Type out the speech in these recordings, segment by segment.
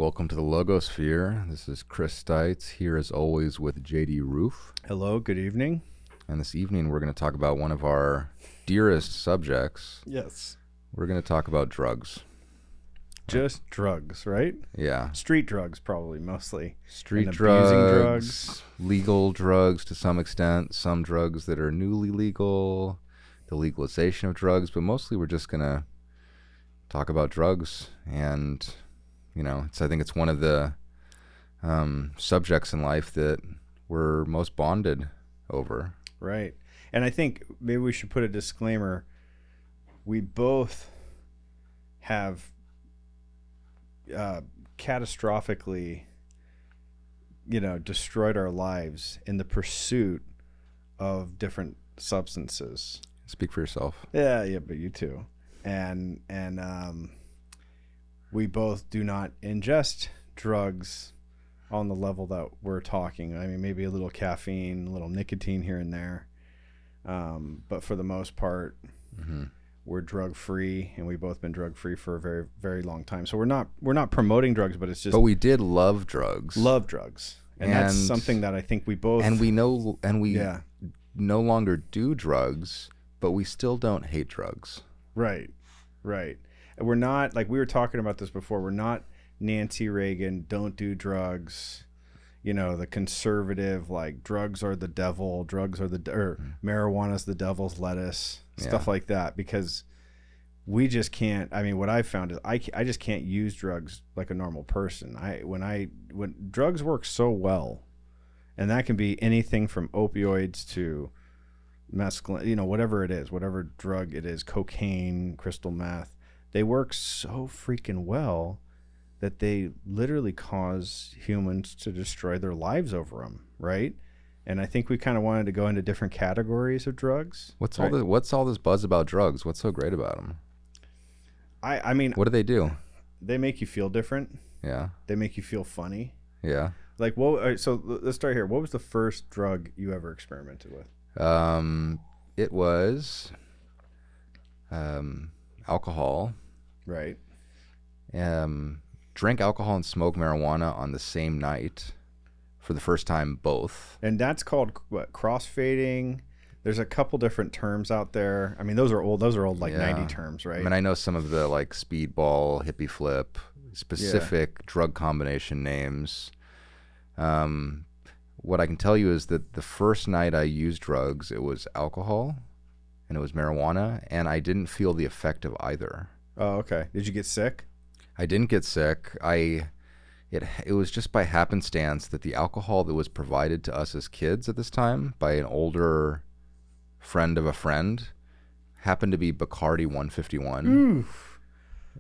welcome to the Logosphere. This is Chris Stites, here as always with J.D. Roof. Hello, good evening. And this evening we're going to talk about one of our dearest subjects. Yes. We're going to talk about drugs. Just drugs, right? Yeah. Street drugs, probably, mostly. Street And drugs, abusing drugs. legal drugs to some extent, some drugs that are newly legal, the legalization of drugs, but mostly we're just going to talk about drugs. And, you know, I think it's one of the subjects in life that we're most bonded over. Right. And I think maybe we should put a disclaimer. We both have catastrophically, destroyed our lives in the pursuit of different substances. Speak for yourself. Yeah, but you too. And we both do not ingest drugs on the level that we're talking. I mean, maybe a little caffeine, a little nicotine here and there. But for the most part, we're drug free, and we've both been drug free for a very, very long time. So we're not promoting drugs, but it's just. But we did love drugs. And that's something that I think we both. And we know, and we no longer do drugs, but we still don't hate drugs. Right. And we're not, like we were talking about this before, we're not Nancy Reagan, don't do drugs, the conservative, like drugs are the devil, marijuana's the devil's lettuce, stuff like that, because we just can't. I mean, what I've found is I just can't use drugs like a normal person. When drugs work so well, and that can be anything from opioids to mescaline, whatever it is, whatever drug it is, cocaine, crystal meth, they work so freaking well that they literally cause humans to destroy their lives over them, right? And I think we kind of wanted to go into different categories of drugs. What's all this buzz about drugs? What's so great about them? I mean, what do they do? They make you feel different. Yeah. They make you feel funny. Yeah. Like, so let's start here. What was the first drug you ever experimented with? It was alcohol. Right. Drank alcohol and smoked marijuana on the same night for the first time, both. And that's called what? Crossfading. There's a couple different terms out there. I mean, those are old, like 90 terms, right? I mean, I know some of the like speedball, hippie flip, specific drug combination names. What I can tell you is that the first night I used drugs, it was alcohol and it was marijuana, and I didn't feel the effect of either. Oh, okay. Did you get sick? I didn't get sick. It was just by happenstance that the alcohol that was provided to us as kids at this time by an older friend of a friend happened to be Bacardi 151. Oof.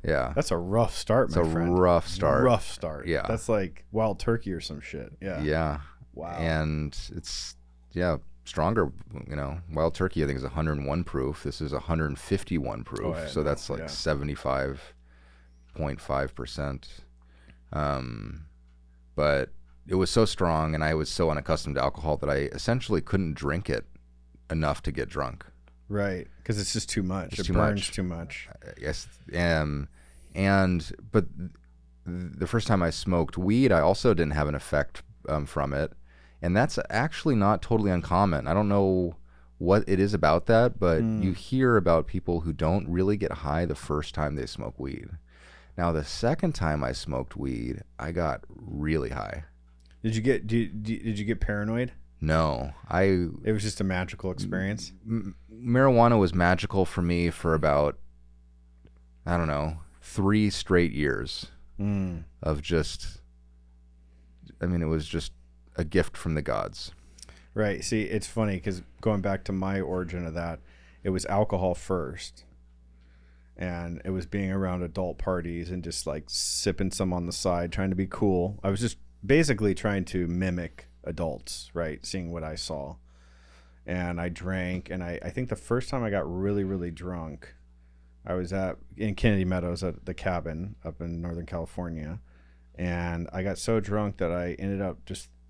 Yeah. That's a rough start, my friend. It's a rough start. Rough start. Yeah. That's like wild turkey or some shit. Yeah. Yeah. Wow. And it's, stronger, wild turkey I think is 101 proof. This is 151 proof. Oh, yeah, so that's like 75.5%. But it was so strong, and I was so unaccustomed to alcohol that I essentially couldn't drink it enough to get drunk. Right, because it's just too much. It burns too much. Yes, but the first time I smoked weed, I also didn't have an effect from it, and that's actually not totally uncommon. I don't know what it is about that, but you hear about people who don't really get high the first time they smoke weed. Now, the second time I smoked weed, I got really high. Did you get paranoid? No, It was just a magical experience. Marijuana was magical for me for about, 3 straight years of just. I mean, it was just a gift from the gods. Right. See, it's funny because going back to my origin of that, it was alcohol first. And it was being around adult parties and just like sipping some on the side, trying to be cool. I was just basically trying to mimic adults, right? Seeing what I saw. And I drank. And I think the first time I got really, really drunk, I was in Kennedy Meadows at the cabin up in Northern California. And I got so drunk that I ended up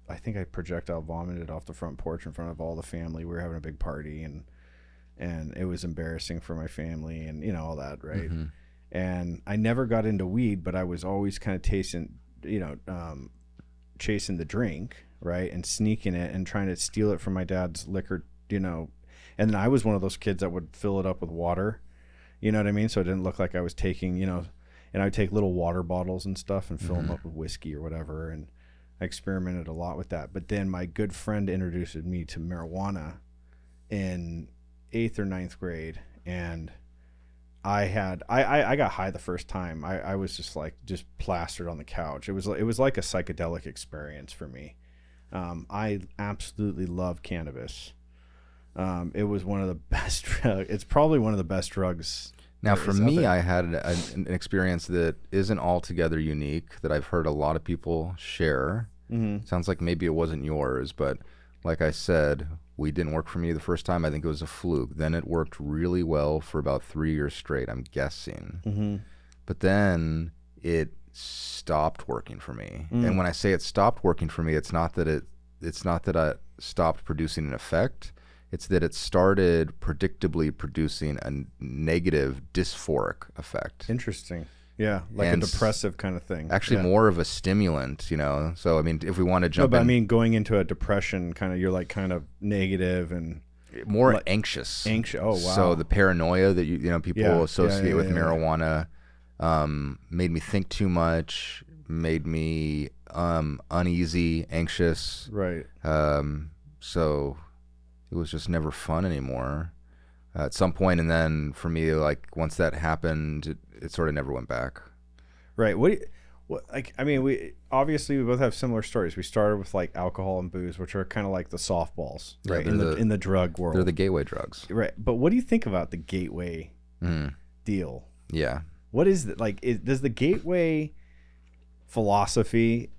I think I projectile vomited off the front porch in front of all the family. We were having a big party, and it was embarrassing for my family and all that, right? And I never got into weed, but I was always kind of chasing the drink, right, and sneaking it and trying to steal it from my dad's liquor, and then I was one of those kids that would fill it up with water, you know what I mean? So it didn't look like I was taking, and I would take little water bottles and stuff and fill them up with whiskey or whatever, and I experimented a lot with that. But then my good friend introduced me to marijuana in 8th or 9th grade, and I got high the first time. I was just plastered on the couch. It was like a psychedelic experience for me. I absolutely love cannabis. It was one of the best drugs. It's probably one of the best drugs. Now, for me, I had an experience that isn't altogether unique that I've heard a lot of people share. Mm-hmm. Sounds like maybe it wasn't yours, but like I said, weed didn't work for me the first time. I think it was a fluke. Then it worked really well for about 3 years straight, I'm guessing. Mm-hmm. But then it stopped working for me. And when I say it stopped working for me, it's not that I stopped producing an effect. It's that it started predictably producing a negative dysphoric effect. Interesting. Yeah, like a depressive kind of thing. Actually, more of a stimulant, So, I mean, if we want to jump in. I mean, going into a depression, you're kind of negative and more anxious. Anxious. Oh, wow. So the paranoia that people associate with marijuana made me think too much, made me uneasy, anxious. Right. So it was just never fun anymore at some point. And then for me, once that happened, it sort of never went back. Right. We obviously we both have similar stories. We started with alcohol and booze, which are kind of like the softballs, right? In the drug world. They're the gateway drugs. Right. But what do you think about the gateway deal? Yeah. What is it? Does the gateway philosophy,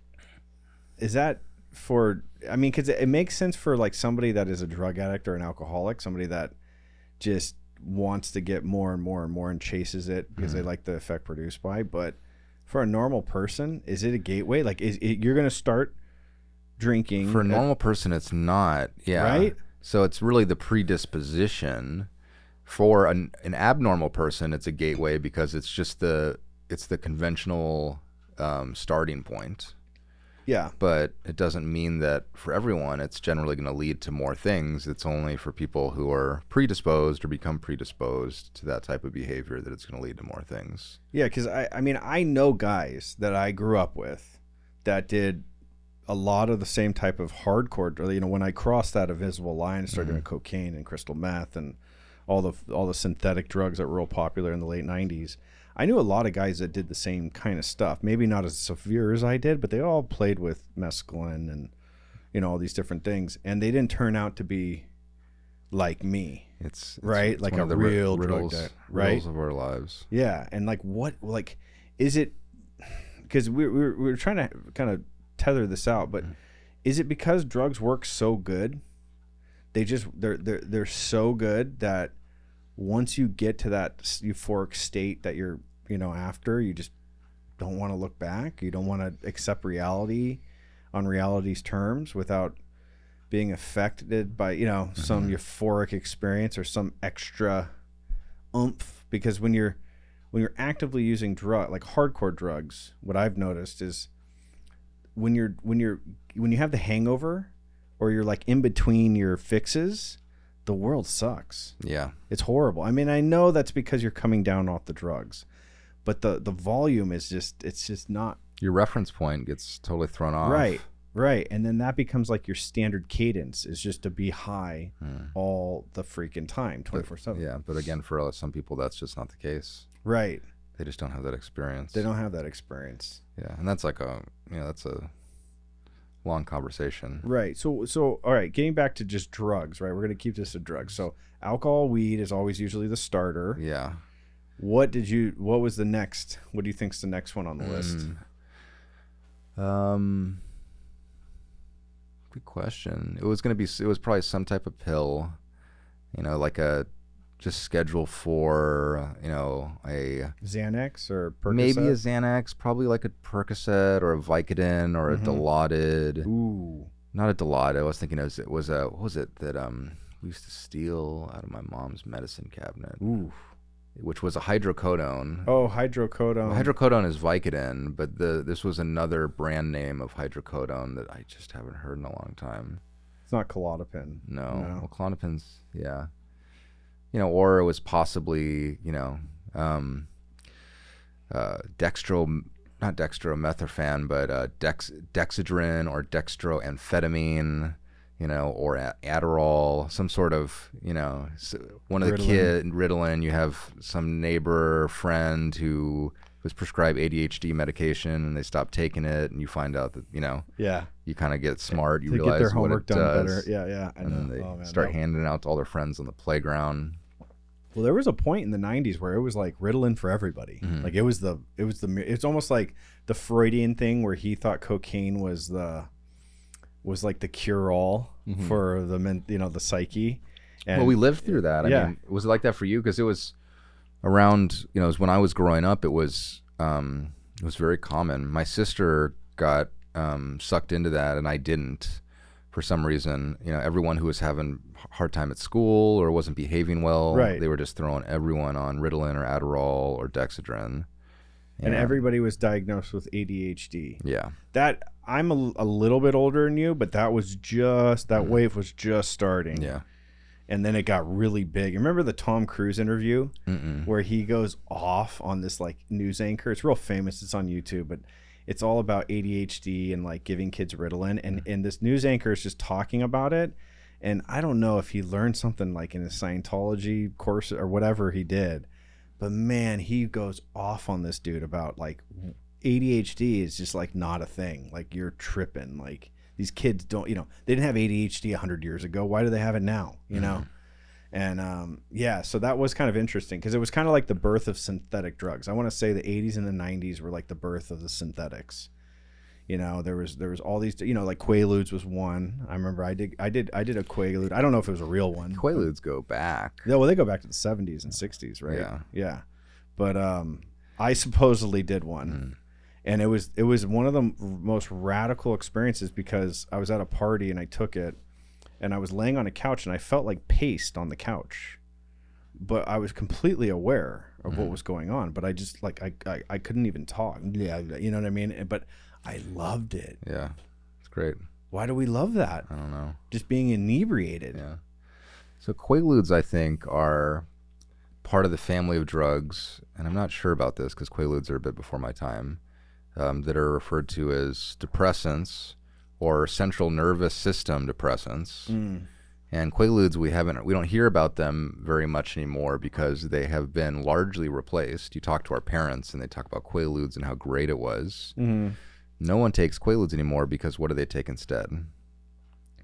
is that for, because it makes sense for somebody that is a drug addict or an alcoholic, somebody that just wants to get more and more and more and chases it because they like the effect produced by. But for a normal person, is it a gateway? You're going to start drinking. For a normal person, it's not. Yeah. Right? So it's really the predisposition. For an abnormal person, it's a gateway because it's just the conventional starting point. Yeah. But it doesn't mean that for everyone it's generally going to lead to more things. It's only for people who are predisposed or become predisposed to that type of behavior that it's going to lead to more things. Yeah, because I know guys that I grew up with that did a lot of the same type of hardcore. When I crossed that invisible line and started doing cocaine and crystal meth and all the synthetic drugs that were real popular in the late 90s. I knew a lot of guys that did the same kind of stuff. Maybe not as severe as I did, but they all played with mescaline and all these different things, and they didn't turn out to be like me. It's right, it's like one a of the real riddles, drug addict, right? Riddles of our lives. Yeah, and what is it? Because we're trying to kind of tether this out, but is it because drugs work so good? They're so good that once you get to that euphoric state that you're after, you just don't want to look back. You don't want to accept reality on reality's terms without being affected by some euphoric experience or some extra oomph. Because when you're actively using hardcore drugs, what I've noticed is when you have the hangover or you're in between your fixes, the world sucks. Yeah. It's horrible. I know that's because you're coming down off the drugs, but the volume is it's just not. Your reference point gets totally thrown off. Right. And then that becomes your standard cadence is just to be high all the freaking time, 24/7. Yeah. But again, for some people, that's just not the case. Right. They just don't have that experience. They don't have that experience. Yeah. And that's that's a long conversation. Right. So all right, getting back to just drugs, right? We're going to keep this to drugs. So alcohol, weed is always usually the starter. Yeah. What was the next? What do you think's the next one on the list? Good question. It was probably some type of pill, just schedule for, a Xanax or Percocet? Maybe a Xanax, probably like a Percocet or a Vicodin or a Dilaudid. Ooh. Not a Dilaudid. I was thinking what was it that we used to steal out of my mom's medicine cabinet? Ooh. which was a hydrocodone. Oh, hydrocodone. Well, hydrocodone is Vicodin, but this was another brand name of hydrocodone that I just haven't heard in a long time. It's not Klonopin. No. Well, Klonopin's, yeah. Or it was possibly, not dextromethorphan, but dexedrine or dextroamphetamine, or Adderall, some sort of, one of the Ritalin. You have some neighbor friend who was prescribed ADHD medication and they stopped taking it, and you find out that, you kind of get smart. You realize get their homework what it done does. better. Yeah, I know. And then they start handing it out to all their friends on the playground. Well, there was a point in the 90s where it was like Ritalin for everybody. Mm-hmm. Like it's almost like the Freudian thing where he thought cocaine was like the cure-all for the psyche. And well, we lived through that. I mean, was it like that for you? Because it was around, it was when I was growing up, it was very common. My sister got sucked into that and I didn't. For some reason, everyone who was having a hard time at school or wasn't behaving well, they were just throwing everyone on Ritalin or Adderall or Dexedrine. And everybody was diagnosed with ADHD. Yeah. That I'm a little bit older than you, but that was just that wave was just starting. Yeah. And then it got really big. Remember the Tom Cruise interview where he goes off on this like news anchor? It's real famous. It's on YouTube, but it's all about ADHD and like giving kids Ritalin. And this news anchor is just talking about it. And I don't know if he learned something like in his Scientology course or whatever he did. But man, he goes off on this dude about like ADHD is just like not a thing. Like you're tripping. Like these kids don't, they didn't have ADHD 100 years ago. Why do they have it now? And so that was kind of interesting because it was kind of like the birth of synthetic drugs. I want to say the 80s and the 90s were like the birth of the synthetics. There was all these, like Quaaludes was one. I remember I did a Quaalude. I don't know if it was a real one. Quaaludes go back. Yeah, well, they go back to the 70s and 60s, right? Yeah. But I supposedly did one. And it was one of the most radical experiences because I was at a party and I took it. And I was laying on a couch and I felt like paste on the couch, but I was completely aware of what was going on. But I just like I couldn't even talk. Yeah, you know what I mean. But I loved it. Yeah, it's great. Why do we love that? I don't know. Just being inebriated. Yeah. So Quaaludes, I think, are part of the family of drugs, and I'm not sure about this because Quaaludes are a bit before my time. That are referred to as depressants. Or central nervous system depressants. And Quaaludes, we don't hear about them very much anymore because they have been largely replaced. You talk to our parents and they talk about Quaaludes and how great it was. No one takes Quaaludes anymore because what do they take instead?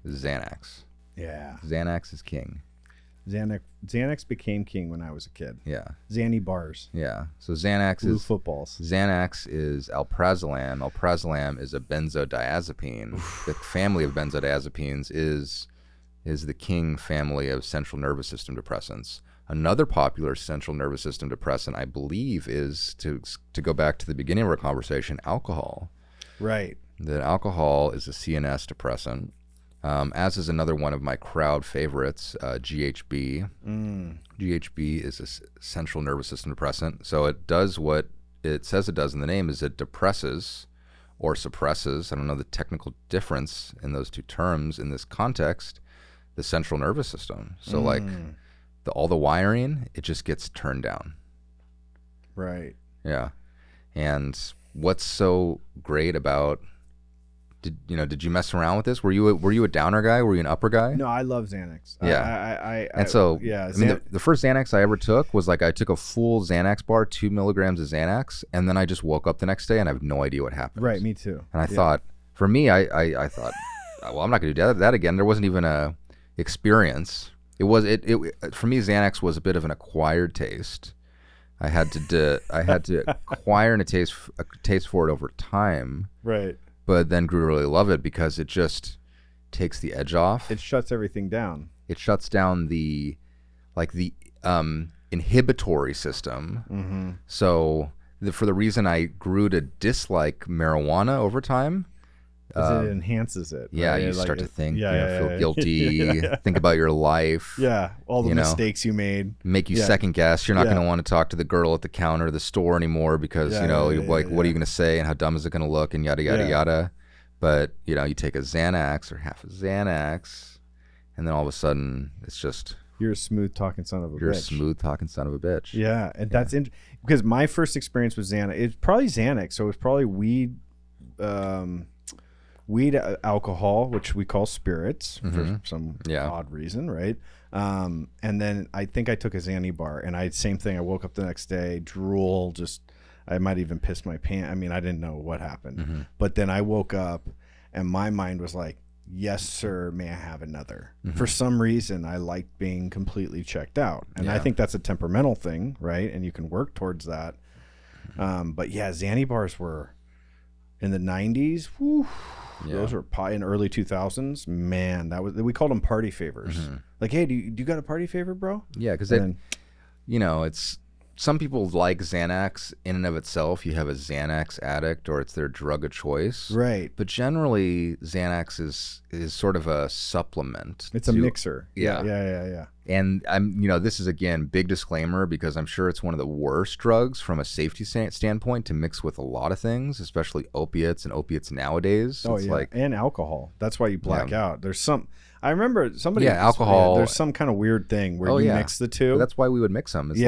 Xanax. Yeah. Xanax is king. Xanax became king when I was a kid. Yeah. Xanny bars. Yeah. So Xanax Blue is footballs. Xanax is alprazolam. Alprazolam is a benzodiazepine. The family of benzodiazepines is the king family of central nervous system depressants. Another popular central nervous system depressant, I believe, is to go back to the beginning of our conversation, alcohol. Right. That alcohol is a CNS depressant. As is another one of my crowd favorites, GHB. GHB is a central nervous system depressant. So it does what it says it does in the name, is it depresses or suppresses, I don't know the technical difference in those two terms in this context, the central nervous system. So like all the wiring, it just gets turned down. Right. Yeah. And what's so great about... Did you mess around with this? Were you a downer guy? Were you an upper guy? No, I love Xanax. Yeah. The first Xanax I ever took was like I took a full Xanax bar, 2 milligrams of Xanax, and then I just woke up the next day and I have no idea what happened. Right, me too. And I thought, for me, I thought, well, I'm not going to do that again. There wasn't even a experience. For me, Xanax was a bit of an acquired taste. I had to acquire a taste for it over time. Right. But then grew to really love it because it just takes the edge off. It shuts everything down. It shuts down the inhibitory system. So for the reason I grew to dislike marijuana over time, Because it enhances it. Yeah, right? you Like start to think, yeah, feel yeah. guilty, think about your life. Yeah, all the you know, mistakes you made. make you Yeah. second guess. You're not Yeah. going to want to talk to the girl at the counter of the store anymore because, you're like, what are you going to say and how dumb is it going to look and yada, yada, yada. But, you take a Xanax or half a Xanax, and then all of a sudden it's just... You're a smooth talking son of a bitch. You're a smooth talking son of a bitch. Yeah, and that's because my first experience with Xanax, it's probably Xanax, so it's probably weed, alcohol, which we call spirits for some odd reason, right? And then I think I took a Xanny bar, and same thing. I woke up the next day, drool, I might even piss my pants. I mean, I didn't know what happened, but then I woke up, and my mind was like, yes, sir, may I have another? For some reason, I like being completely checked out. And I think that's a temperamental thing, right? And you can work towards that. But yeah, Xanny bars were in the 90s. Whew, those were in early 2000s. Man, we called them party favors. Like, hey, do you got a party favor, bro? Yeah, because it's... Some people like Xanax in and of itself. You have a Xanax addict or it's their drug of choice. Right. But generally, Xanax is sort of a supplement. It's a mixer. Yeah. Yeah. And this is, again, big disclaimer because I'm sure it's one of the worst drugs from a safety standpoint to mix with a lot of things, especially opiates and opiates nowadays. Oh, it's and alcohol. That's why you black out. There's I remember somebody... alcohol. There's some kind of weird thing where you mix the two. But that's why we would mix them. It's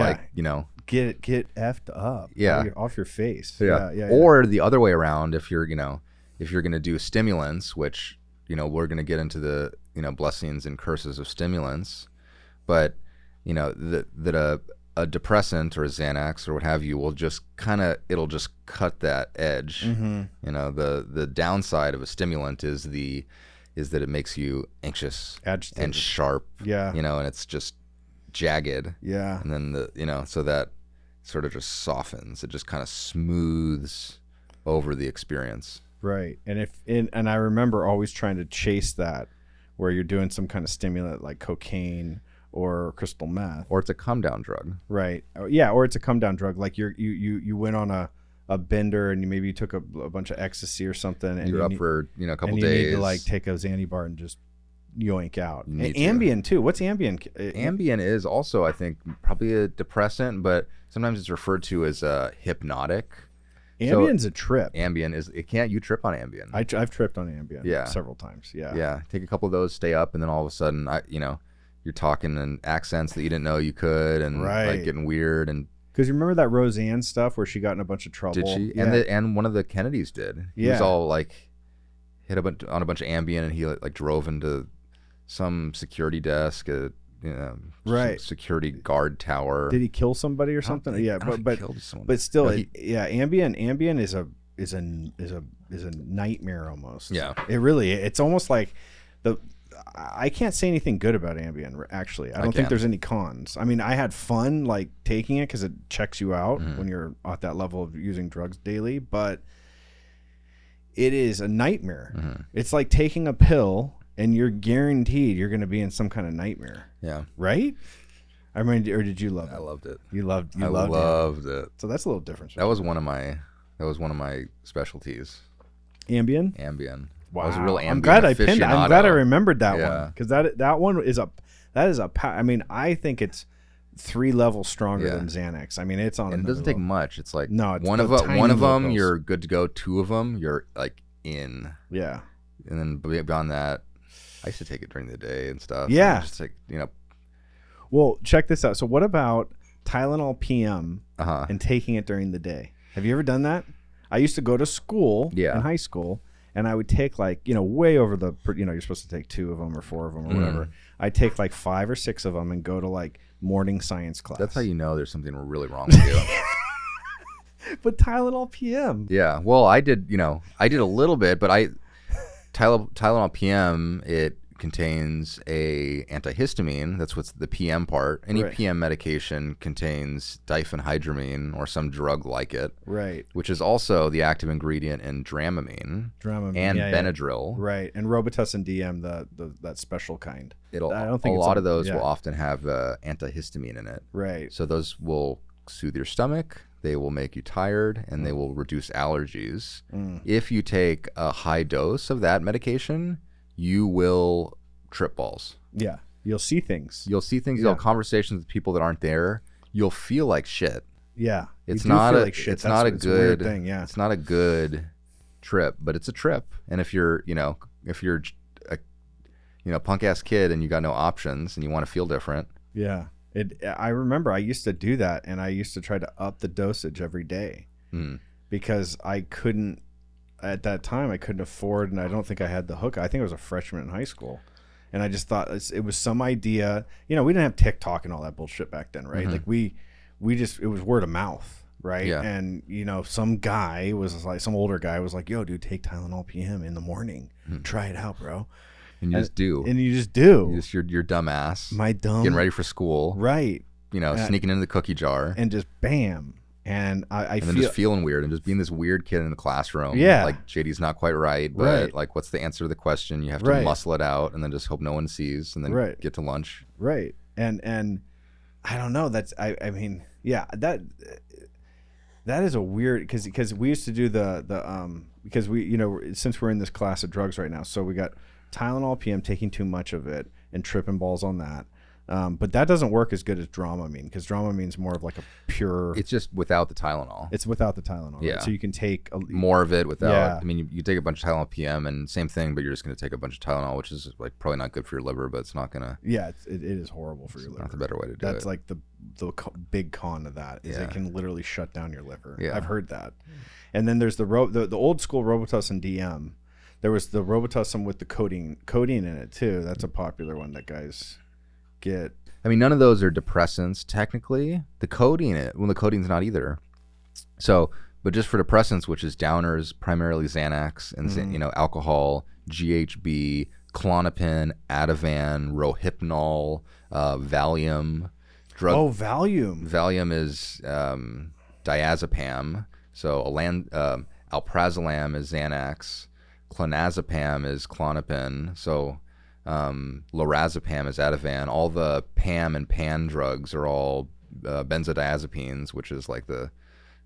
Get effed up. Yeah. Off your face. Yeah. Or the other way around, if you're going to do stimulants, which, we're going to get into the, blessings and curses of stimulants, but, that a depressant or a Xanax or what have you will just it'll just cut that edge. The downside of a stimulant is that it makes you anxious, agitated, and sharp. Yeah. And it's just jagged. Yeah. And then so that sort of just softens. It just kind of smooths over the experience. Right. And I remember always trying to chase that, where you're doing some kind of stimulant like cocaine or crystal meth, or it's a come down drug. Right. Yeah. Or it's a come down drug. Like you went on a bender and maybe you took a bunch of ecstasy or something, and you're up for a couple and days. You need to like take a Xanny bar and just yoink out. And Ambien too. What's Ambien? Ambien is also, I think, probably a depressant, but sometimes it's referred to as a hypnotic. Ambien's a trip. Ambien is... You trip on Ambien. I've tripped on Ambien several times. Yeah. Yeah. Take a couple of those, stay up, and then all of a sudden, you're talking in accents that you didn't know you could, and like getting weird. And because you remember that Roseanne stuff where she got in a bunch of trouble? Did she? Yeah. And one of the Kennedys did. He was all like hit on a bunch of Ambien, and he like drove into some security desk, security guard tower. Did he kill somebody or something? But still, Ambien is a nightmare almost. Yeah, it's almost like I can't say anything good about Ambien. Actually, I don't think there's any cons. I mean, I had fun like taking it because it checks you out when you're at that level of using drugs daily, but it is a nightmare. It's like taking a pill, and you're guaranteed you're going to be in some kind of nightmare. Yeah. Right? I mean, or did you love it? I loved it. I loved it. So that's a little different. That was one of my specialties. Ambien. Wow. I was a real Ambien I'm glad aficionado. I'm glad I remembered that one, because that one is I mean, I think it's 3 levels stronger than Xanax. I mean, it's on. And it doesn't take much. It's like it's one of them you're good to go. 2 of them you're like in. Yeah. And then beyond that, I used to take it during the day and stuff. Yeah. And just like, Well, check this out. So what about Tylenol PM and taking it during the day? Have you ever done that? I used to go to school in high school, and I would take like, way over the, you're supposed to take 2 of them or 4 of them or whatever. I'd take like 5 or 6 of them and go to like morning science class. That's how you know there's something really wrong with you. But Tylenol PM. Yeah. Well, I did a little bit, but Tylenol PM, it contains a antihistamine. That's what's the PM part. Any PM medication contains diphenhydramine or some drug like it. Right. Which is also the active ingredient in Dramamine. And Benadryl. Yeah. Right. And Robitussin DM, that special kind. A lot of those will often have antihistamine in it. Right. So those will soothe your stomach. they will make you tired, and they will reduce allergies. If you take a high dose of that medication, you will trip balls. Yeah. You'll see things. You'll have conversations with people that aren't there. You'll feel like shit. Yeah. It's not a It's a weird thing. Yeah. It's not a good trip, but it's a trip. And if you're a punk ass kid and you got no options and you want to feel different. Yeah. I remember I used to do that, and I used to try to up the dosage every day because I couldn't, at that time, I couldn't afford, and I don't think I had the hook. I think I was a freshman in high school. And I just thought it was some idea, we didn't have TikTok and all that bullshit back then, right? Like we just, it was word of mouth, right? Yeah. And, some guy was like, some older guy was like, yo, dude, take Tylenol PM in the morning. Try it out, bro. And you just do. And you just do. Your dumb ass. My dumb. Getting ready for school. Right. Sneaking into the cookie jar. And just bam. And then just feeling weird and just being this weird kid in the classroom. Yeah. Like JD's not quite right, but like what's the answer to the question? You have to muscle it out and then just hope no one sees and then get to lunch. Right. And I don't know. That's I mean, yeah, that is a weird because we used to do the because we since we're in this class of drugs right now, so we got Tylenol PM, taking too much of it and tripping balls on that. But that doesn't work as good as Dramamine, because Dramamine's more of like a pure. It's just without the Tylenol. It's without the Tylenol. Right? Yeah. So you can take more of it without. Yeah. I mean, you take a bunch of Tylenol PM and same thing, but you're just going to take a bunch of Tylenol, which is like probably not good for your liver, but it's not going to. Yeah, it is horrible for your liver. Not the better way to do it. That's like the big con of that is it can literally shut down your liver. Yeah. I've heard that. And then there's the old school Robitussin DM. There was the Robitussin with the codeine in it too. That's a popular one that guys get. I mean, none of those are depressants technically. The codeine's not either. So, but just for depressants, which is downers, primarily Xanax and alcohol, GHB, Klonopin, Ativan, Rohypnol, Valium. Valium. Valium is diazepam. So alprazolam is Xanax. Clonazepam is Klonopin. So lorazepam is Ativan. All the PAM and PAN drugs are all benzodiazepines, which is like the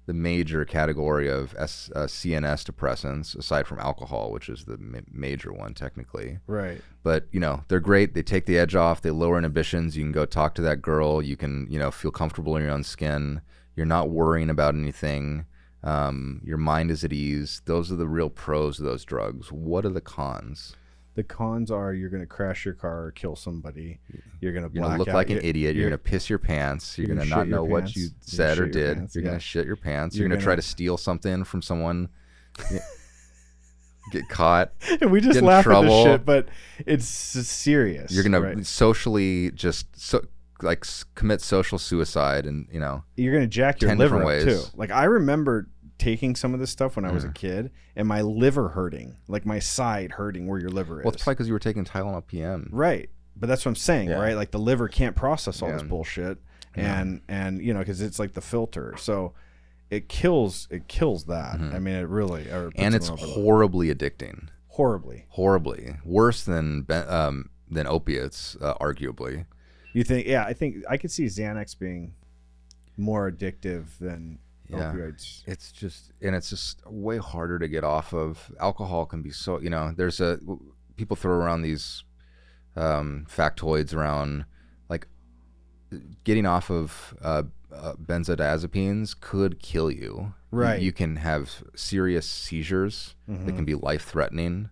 major category of CNS depressants, aside from alcohol, which is the major one technically. Right. But they're great. They take the edge off. They lower inhibitions. You can go talk to that girl. You can feel comfortable in your own skin. You're not worrying about anything. Your mind is at ease. Those are the real pros of those drugs. What are the cons? The cons are you're going to crash your car or kill somebody. You're going to black out. Look like an idiot. You're going to piss your pants. You're going to not know what you said or did. You're going to shit your pants. You're going to try to steal something from someone. Get caught. And we just laugh at this shit, but it's serious. You're going to socially commit social suicide, and you're going to jack your liver up too. Like I remember taking some of this stuff when I was a kid, and my liver hurting, like my side hurting where your liver is. Well, it's probably because you were taking Tylenol PM. Right. But that's what I'm saying, right? Like the liver can't process all this bullshit, and because it's like the filter. So it kills that. I mean, it really. And it's horribly addicting. Horribly. Worse than opiates, arguably. You think? Yeah, I could see Xanax being more addictive than opioids. It's just way harder to get off of. Alcohol can be so, people throw around these factoids around, like getting off of benzodiazepines could kill you. Right. You can have serious seizures that can be life-threatening.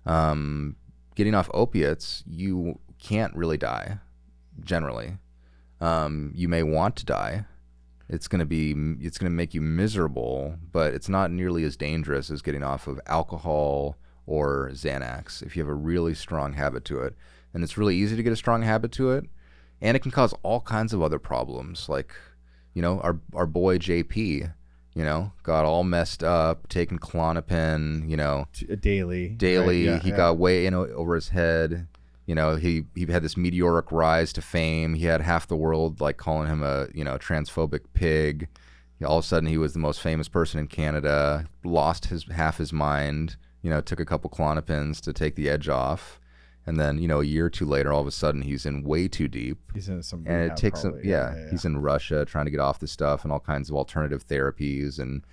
Getting off opiates, you can't really die, generally. You may want to die. It's going to make you miserable, but it's not nearly as dangerous as getting off of alcohol or Xanax if you have a really strong habit to it. And it's really easy to get a strong habit to it, and it can cause all kinds of other problems. Like, our boy JP, got all messed up, taking Klonopin, daily. Right? He got way in over his head. He had this meteoric rise to fame. He had half the world like calling him a transphobic pig. All of a sudden he was the most famous person in Canada. Lost half his mind. Took a couple Klonopins to take the edge off, And then, a year or two later, all of a sudden he's in way too deep. He's in some and rehab it takes probably. him, he's in Russia trying to get off this stuff and all kinds of alternative therapies. And,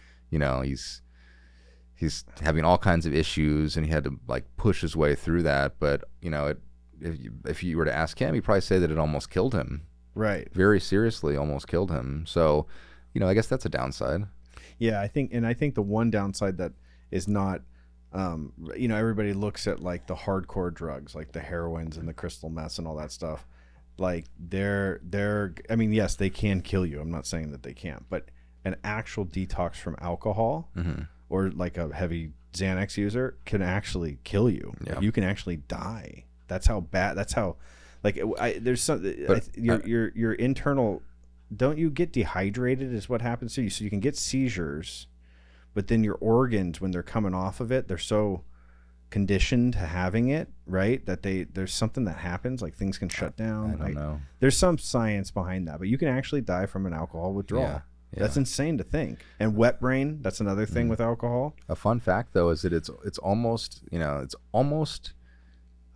he's having all kinds of issues, and he had to like push his way through that. But, if you were to ask him, he'd probably say that it almost killed him. Right. Very seriously, almost killed him. So, I guess that's a downside. Yeah, I think the one downside that is not, everybody looks at like the hardcore drugs, like the heroines and the crystal meths and all that stuff. Like they're, I mean, yes, they can kill you. I'm not saying that they can't, but an actual detox from alcohol or like a heavy Xanax user can actually kill you. Yeah. Like, you can actually die. That's how bad. That's how, like, there's some. Your internal. Don't you get dehydrated? Is what happens to you. So you can get seizures, but then your organs, when they're coming off of it, they're so conditioned to having it, right? That there's something that happens, like things can shut down. I don't know. There's some science behind that, but you can actually die from an alcohol withdrawal. Yeah. That's insane to think. And wet brain, that's another thing with alcohol. A fun fact though is that it's almost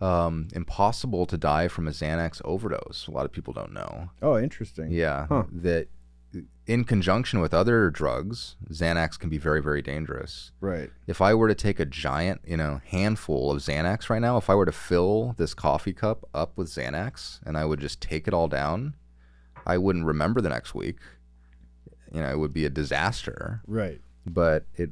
impossible to die from a Xanax overdose. A lot of people don't know. Oh, interesting. Yeah. Huh. That in conjunction with other drugs, Xanax can be very, very dangerous. Right. If I were to take a giant, handful of Xanax right now, if I were to fill this coffee cup up with Xanax and I would just take it all down, I wouldn't remember the next week. It would be a disaster. Right. But it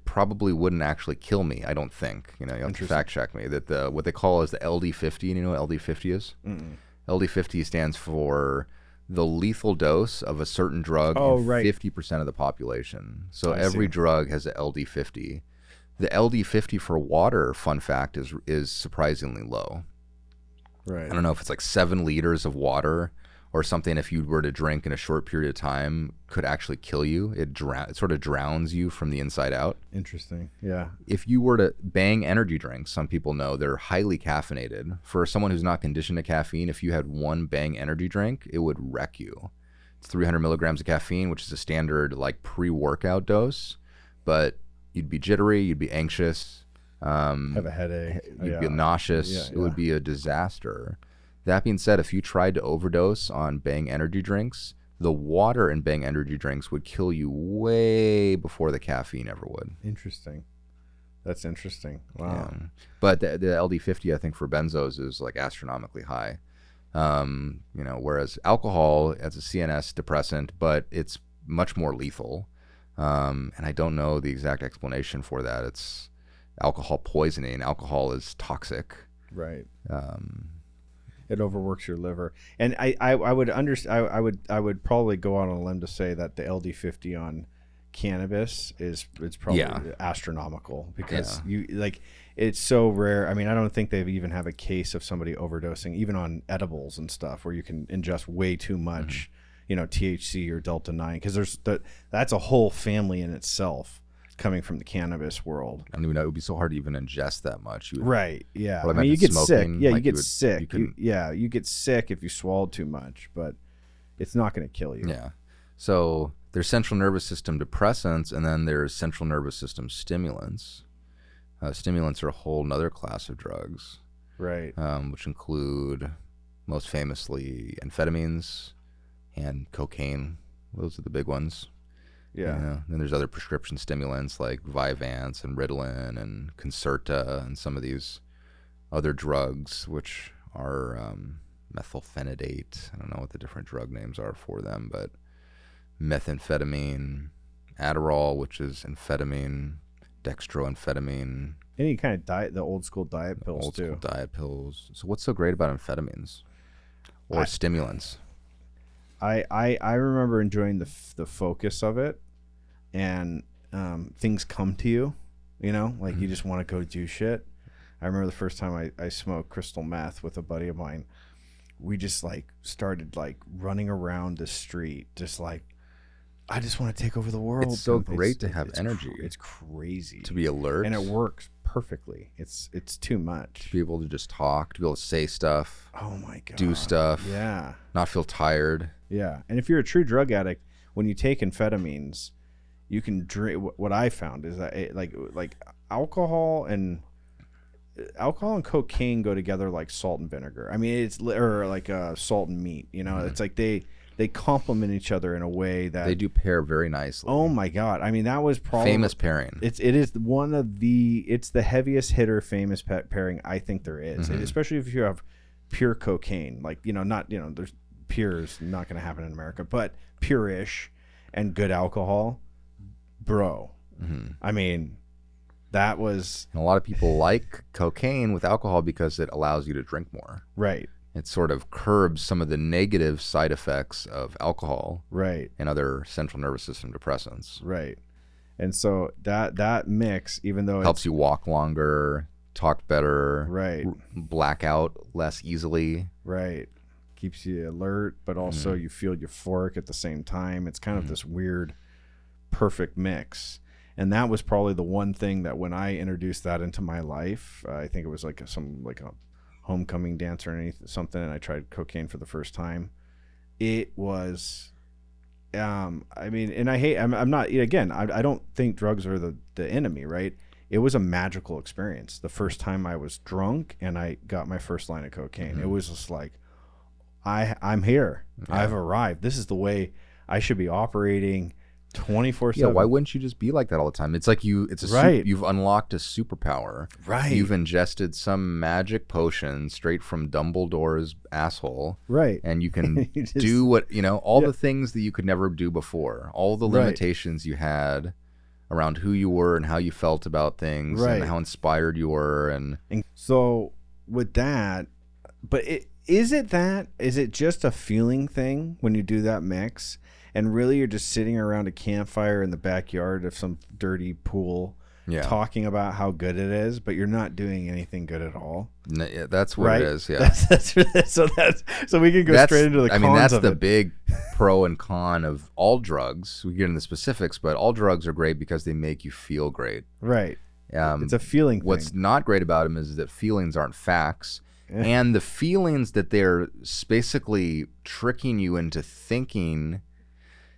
probably wouldn't actually kill me, I don't think. You have to fact check me that what they call is the LD50. You know what LD50 is? Mm-mm. LD50 stands for the lethal dose of a certain drug in 50% of the population. So every drug has a LD50. The LD50 for water, fun fact, is surprisingly low. Right. I don't know if it's like 7 liters of water or something, if you were to drink in a short period of time, could actually kill you. It sort of drowns you from the inside out. Interesting. Yeah. If you were to bang energy drinks, some people know they're highly caffeinated. For someone who's not conditioned to caffeine, if you had one bang energy drink, it would wreck you. It's 300 milligrams of caffeine, which is a standard like pre-workout dose, but you'd be jittery, you'd be anxious, have a headache, you'd be nauseous. It would be a disaster. That being said, if you tried to overdose on Bang energy drinks, the water in Bang energy drinks would kill you way before the caffeine ever would. Interesting. That's interesting. Wow. Yeah. But the LD50, I think, for benzos is like astronomically high. Whereas alcohol as a CNS depressant, but it's much more lethal. And I don't know the exact explanation for that. It's alcohol poisoning. Alcohol is toxic. Right. It overworks your liver, and I would understand. I would probably go out on a limb to say that the LD50 on cannabis is probably astronomical, because it's so rare. I mean, I don't think they even have a case of somebody overdosing even on edibles and stuff where you can ingest way too much, THC or Delta 9, because that's a whole family in itself. Coming from the cannabis world, I don't even know. It would be so hard to even ingest that much. Right? Yeah. I mean, you get sick. Yeah, you get sick. You get sick if you swallowed too much, but it's not going to kill you. Yeah. So there's central nervous system depressants, and then there's central nervous system stimulants. Stimulants are a whole nother class of drugs, right? Which include, most famously, amphetamines and cocaine. Those are the big ones. Yeah. Then there's other prescription stimulants like Vyvanse and Ritalin and Concerta and some of these other drugs, which are methylphenidate. I don't know what the different drug names are for them, but methamphetamine, Adderall, which is amphetamine, dextroamphetamine. Any kind of diet, the old school diet pills too. Old school diet pills. So what's so great about amphetamines or stimulants? I remember enjoying the focus of it, and things come to you, like you just want to go do shit. I remember the first time I smoked crystal meth with a buddy of mine. We just like started like running around the street, just like, I just want to take over the world. It's so great to have energy. It's crazy to be alert, and it works perfectly. It's too much to be able to just talk, to be able to say stuff. Oh my god, do stuff. Yeah, not feel tired. Yeah, and if you're a true drug addict, when you take amphetamines, you can drink. What I found is that like alcohol and alcohol and cocaine go together like salt and vinegar. I mean, or like salt and meat. You know, it's like they complement each other in a way that they do pair very nicely. Oh my God! I mean, that was probably famous pairing. It is one of it's the heaviest hitter famous pairing I think there is, especially if you have pure cocaine. Like there's pure is not going to happen in America, but pure-ish and good alcohol, bro. I mean. That was... And a lot of people like cocaine with alcohol because it allows you to drink more. Right. It sort of curbs some of the negative side effects of alcohol. Right. And other central nervous system depressants. Right. And so that mix, even though helps you walk longer, talk better. Right. Black out less easily. Right. Keeps you alert, but also you feel euphoric at the same time. It's kind of this weird, perfect mix. And that was probably the one thing that when I introduced that into my life, I think it was like a homecoming dance or something, and I tried cocaine for the first time. It was, I mean, and I'm not, again, I don't think drugs are the enemy, right? It was a magical experience. The first time I was drunk and I got my first line of cocaine, it was just like, I'm here. Yeah. I've arrived. This is the way I should be operating 24/7. Yeah, why wouldn't you just be like that all the time? It's like you've unlocked a superpower. Right. You've ingested some magic potion straight from Dumbledore's asshole. Right. And you can do what, all the things that you could never do before. All the limitations you had around who you were and how you felt about things and how inspired you were. And so with that, but is it just a feeling thing when you do that mix? And really, you're just sitting around a campfire in the backyard of some dirty pool, talking about how good it is, but you're not doing anything good at all. Yeah, that's what it is. Yeah, so we can go straight into the cons. I mean, that's of the it. big pro and con of all drugs. We get into the specifics, but all drugs are great because they make you feel great. Right. It's a feeling thing. What's not great about them is that feelings aren't facts. And the feelings that they're basically tricking you into thinking.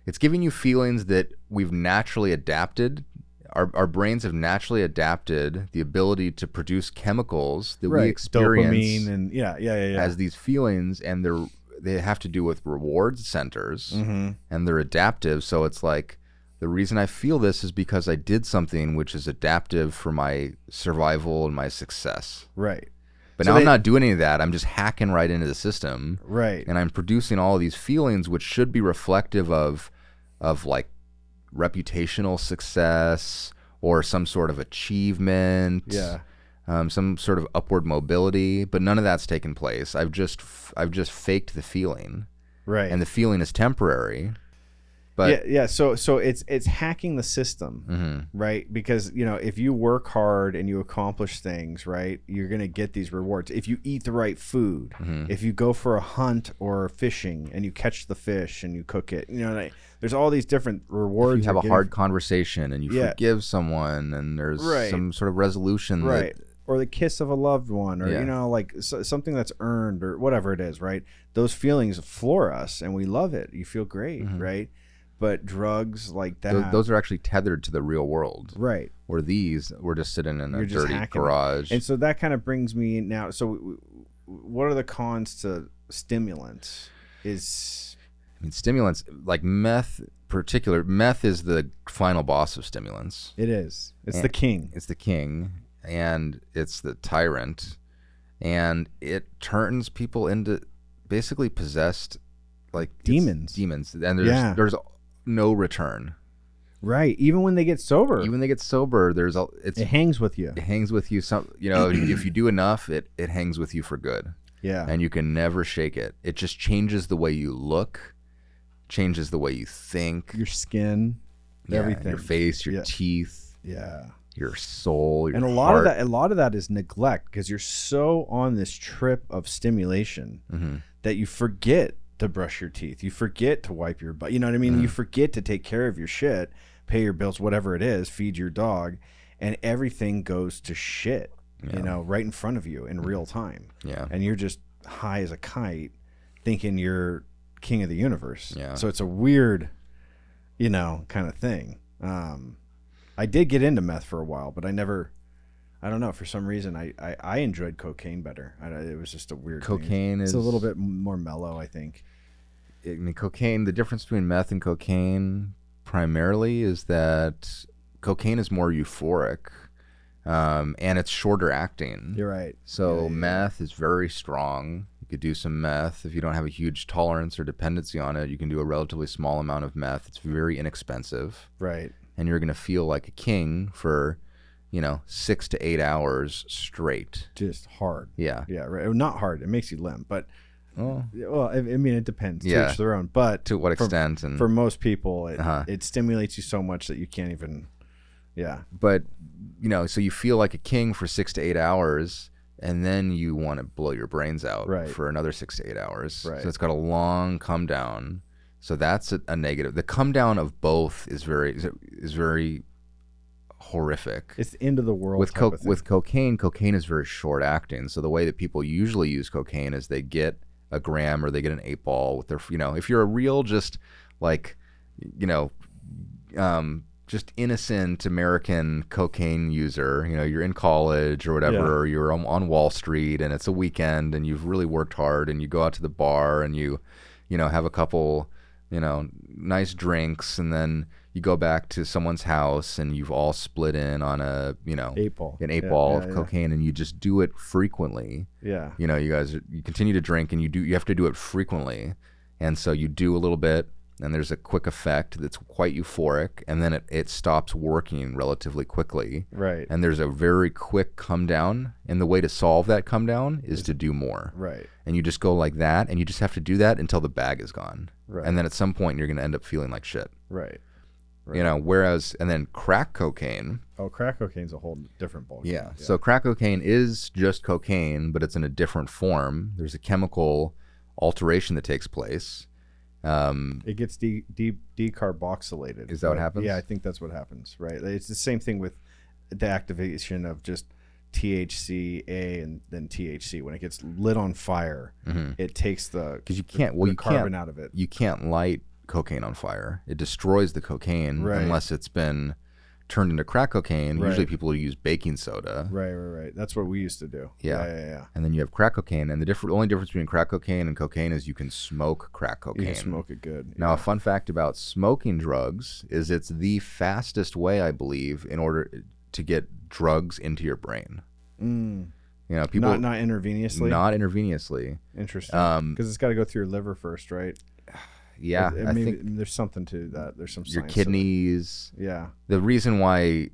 It's giving you feelings that we've naturally adapted. Our brains have naturally adapted the ability to produce chemicals that we experience dopamine and as these feelings, and they have to do with reward centers, and they're adaptive. So it's like the reason I feel this is because I did something which is adaptive for my survival and my success. Right. But so now I'm not doing any of that. I'm just hacking right into the system. Right. And I'm producing all of these feelings which should be reflective of like reputational success or some sort of achievement, some sort of upward mobility, but none of that's taken place. I've just faked the feeling, right? And the feeling is temporary. But so it's hacking the system, right? Because if you work hard and you accomplish things, right, you're gonna get these rewards. If you eat the right food, if you go for a hunt or fishing and you catch the fish and you cook it, there's all these different rewards. If you have a hard conversation and you forgive someone, and there's some sort of resolution, right? Or the kiss of a loved one, or something that's earned, or whatever it is, right? Those feelings floor us, and we love it. You feel great, right? But drugs like that, those are actually tethered to the real world, right? Where we're just sitting in a dirty garage. And so that kind of brings me now. So, what are the cons to stimulants? Stimulants like meth, meth is the final boss of stimulants. It is. It's the king. It's the king, and it's the tyrant, and it turns people into basically possessed, like demons. And there's no return. Right. Even when they get sober. It hangs with you. It hangs with you. If you do enough, it hangs with you for good. Yeah. And you can never shake it. It just changes the way you look, changes the way you think. Your skin, everything. Your face, your teeth. Yeah. Your soul, your and heart. A lot of that is neglect, because you're so on this trip of stimulation that you forget to brush your teeth. You forget to wipe your butt. You know what I mean? You forget to take care of your shit, pay your bills, whatever it is, feed your dog, and everything goes to shit, right in front of you in real time. Yeah. And you're just high as a kite thinking you're king of the universe. Yeah. So it's a weird, kind of thing. I did get into meth for a while, but I never I don't know. For some reason, I enjoyed cocaine better. It was just a weird thing. Cocaine It's is a little bit more mellow, I think. I mean, cocaine. The difference between meth and cocaine primarily is that cocaine is more euphoric, and it's shorter acting. You're right. So meth is very strong. You could do some meth if you don't have a huge tolerance or dependency on it. You can do a relatively small amount of meth. It's very inexpensive. Right. And you're gonna feel like a king for, 6 to 8 hours straight. Just hard. Yeah. Yeah. Right. Not hard. It makes you limp, but. Well, I mean, it depends. Yeah. To each their own. But to what extent? And for most people, it stimulates you so much that you can't even. Yeah. But so you feel like a king for 6 to 8 hours, and then you want to blow your brains out for another 6 to 8 hours. Right. So it's got a long come down. So that's a negative. The come down of both is very horrific. It's the end of the world. With cocaine is very short acting. So the way that people usually use cocaine is they get a gram or they get an 8-ball with their, if you're a real just like, just innocent American cocaine user, you're in college or whatever, or you're on Wall Street and it's a weekend and you've really worked hard and you go out to the bar and you have a couple, nice drinks, and then you go back to someone's house and you've all split in on an 8-ball of cocaine, and you just do it frequently. Yeah. You continue to drink and you have to do it frequently. And so you do a little bit, and there's a quick effect that's quite euphoric, and then it stops working relatively quickly. Right. And there's a very quick come down, and the way to solve that come down is to do more. Right. And you just go like that, and you just have to do that until the bag is gone. Right. And then at some point you're going to end up feeling like shit. Right. Whereas, and then crack cocaine. Oh, crack cocaine's a whole different ballgame. Yeah. So crack cocaine is just cocaine, but it's in a different form. There's a chemical alteration that takes place. It gets decarboxylated. Is that what happens? Yeah, I think that's what happens. Right. It's the same thing with the activation of just THCA and then THC. When it gets lit on fire, it takes the carbon out of it. You can't light cocaine on fire. It destroys the cocaine unless it's been turned into crack cocaine. Usually people use baking soda. Right. That's what we used to do. Yeah. And then you have crack cocaine, and the only difference between crack cocaine and cocaine is you can smoke crack cocaine. You can smoke it good. Now, a fun fact about smoking drugs is it's the fastest way, I believe, in order to get drugs into your brain. People not intravenously. Not intravenously. Interesting. Because it's got to go through your liver first, right? Yeah, I think there's something to that. There's some your science kidneys. Yeah. The reason why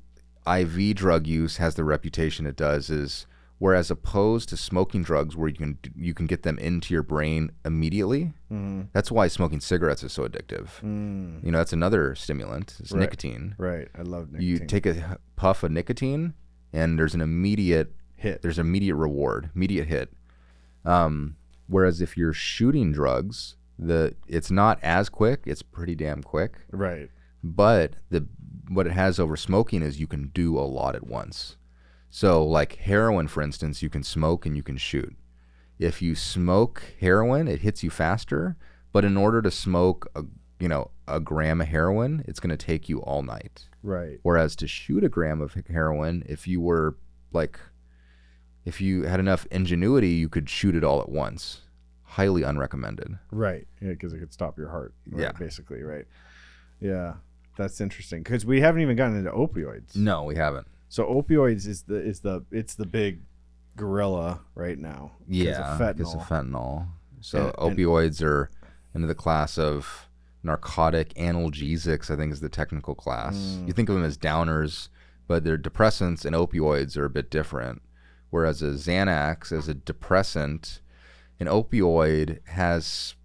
IV drug use has the reputation it does is, whereas opposed to smoking drugs where you can get them into your brain immediately, that's why smoking cigarettes is so addictive. That's another stimulant. It's nicotine. Right. I love nicotine. You take a puff of nicotine, and there's an immediate hit. There's an immediate reward, immediate hit. Whereas if you're shooting drugs, it's not as quick. It's pretty damn quick. Right. But what it has over smoking is you can do a lot at once. So like heroin, for instance, you can smoke and you can shoot. If you smoke heroin, it hits you faster. But in order to smoke a gram of heroin, it's going to take you all night. Right. Whereas to shoot a gram of heroin, if you had enough ingenuity, you could shoot it all at once. Highly unrecommended. Right. Yeah, because it could stop your heart. Right, yeah. Basically, right. Yeah, that's interesting because we haven't even gotten into opioids. No, we haven't. So opioids is the big gorilla right now. Yeah, because of fentanyl. So opioids are into the class of narcotic analgesics, I think is the technical class. You think of them as downers, but they're depressants, and opioids are a bit different. Whereas a Xanax as a depressant, an opioid has